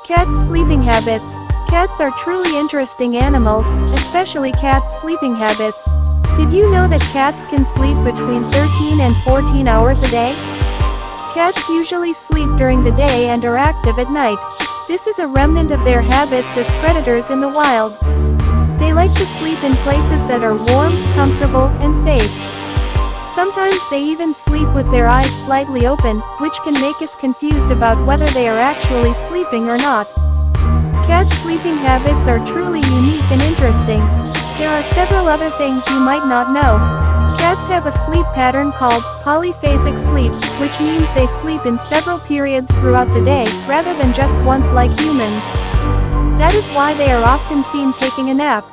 Cats' sleeping habits. Cats are truly interesting animals, especially cats' sleeping habits. Did you know that cats can sleep between 13 and 14 hours a day? Cats usually sleep during the day and are active at night. This is a remnant of their habits as predators in the wild. They like to sleep in places that are warm, comfortable, and safe. Sometimes they even sleep with their eyes slightly open, which can make us confused about whether they are actually sleeping or not. Cats' sleeping habits are truly unique and interesting. There are several other things you might not know. Cats have a sleep pattern called polyphasic sleep, which means they sleep in several periods throughout the day, rather than just once like humans. That is why they are often seen taking a nap.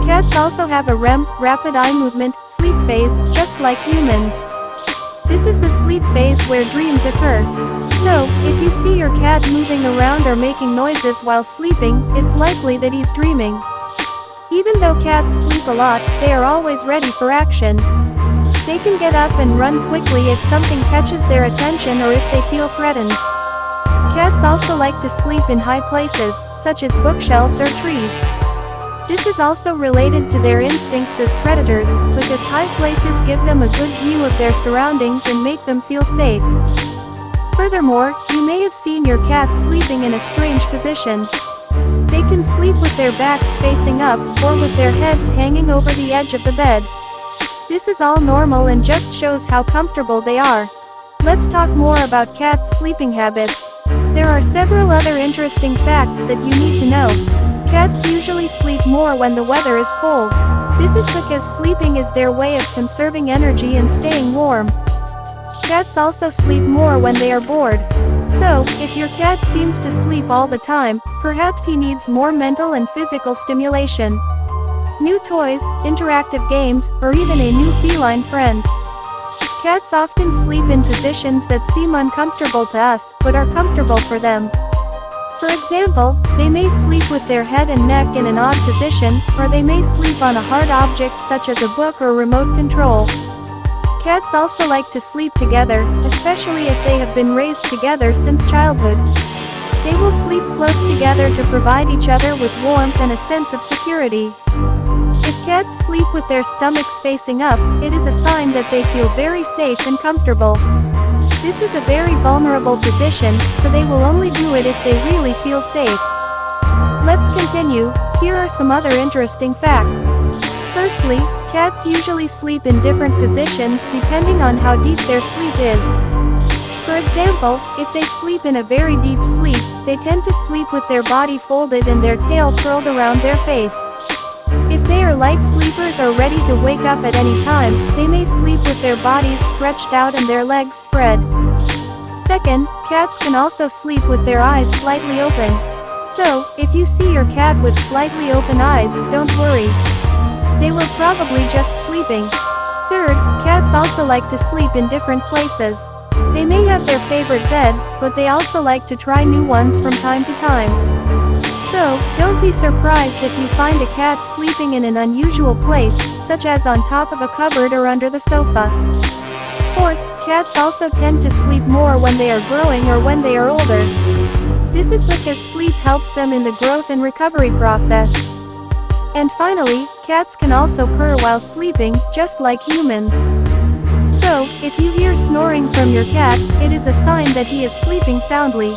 Cats also have a REM, rapid eye movement, sleep phase, just like humans. This is the sleep phase where dreams occur. So, if you see your cat moving around or making noises while sleeping, it's likely that he's dreaming. Even though cats sleep a lot, they are always ready for action. They can get up and run quickly if something catches their attention or if they feel threatened. Cats also like to sleep in high places, such as bookshelves or trees. This is also related to their instincts as predators, because high places give them a good view of their surroundings and make them feel safe. Furthermore, you may have seen your cat sleeping in a strange position. They can sleep with their backs facing up, or with their heads hanging over the edge of the bed. This is all normal and just shows how comfortable they are. Let's talk more about cats' sleeping habits. There are several other interesting facts that you need to know. Cats usually sleep more when the weather is cold. This is because sleeping is their way of conserving energy and staying warm. Cats also sleep more when they are bored. So, if your cat seems to sleep all the time, perhaps he needs more mental and physical stimulation. New toys, interactive games, or even a new feline friend. Cats often sleep in positions that seem uncomfortable to us, but are comfortable for them. For example, they may sleep with their head and neck in an odd position, or they may sleep on a hard object such as a book or remote control. Cats also like to sleep together, especially if they have been raised together since childhood. They will sleep close together to provide each other with warmth and a sense of security. If cats sleep with their stomachs facing up, it is a sign that they feel very safe and comfortable. This is a very vulnerable position, so they will only do it if they really feel safe. Let's continue. Here are some other interesting facts. Firstly, cats usually sleep in different positions depending on how deep their sleep is. For example, if they sleep in a very deep sleep, they tend to sleep with their body folded and their tail curled around their face. If they are light sleepers or ready to wake up at any time, they may sleep with their bodies stretched out and their legs spread. Second, cats can also sleep with their eyes slightly open. So, if you see your cat with slightly open eyes, don't worry. They were probably just sleeping. Third, cats also like to sleep in different places. They may have their favorite beds, but they also like to try new ones from time to time. So, don't be surprised if you find a cat sleeping in an unusual place, such as on top of a cupboard or under the sofa. Fourth, cats also tend to sleep more when they are growing or when they are older. This is because sleep helps them in the growth and recovery process. And finally, cats can also purr while sleeping, just like humans. So, if you hear snoring from your cat, it is a sign that he is sleeping soundly.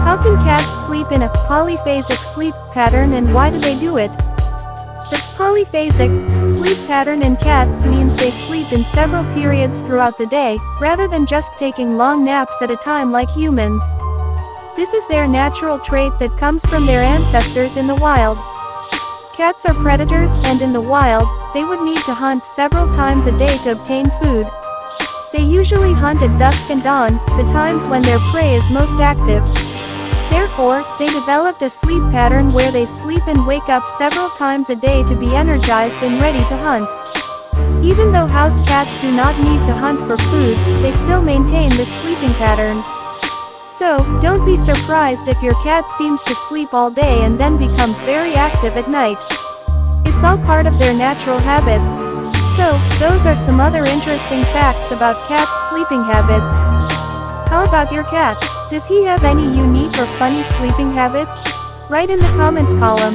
How can cats sleep in a polyphasic sleep pattern and why do they do it? The polyphasic sleep pattern in cats means they sleep in several periods throughout the day, rather than just taking long naps at a time like humans. This is their natural trait that comes from their ancestors in the wild. Cats are predators, and in the wild, they would need to hunt several times a day to obtain food. They usually hunt at dusk and dawn, the times when their prey is most active. Therefore, they developed a sleep pattern where they sleep and wake up several times a day to be energized and ready to hunt. Even though house cats do not need to hunt for food, they still maintain this sleeping pattern. So, don't be surprised if your cat seems to sleep all day and then becomes very active at night. It's all part of their natural habits. So, those are some other interesting facts about cats' sleeping habits. How about your cat? Does he have any unique or funny sleeping habits? Write in the comments column.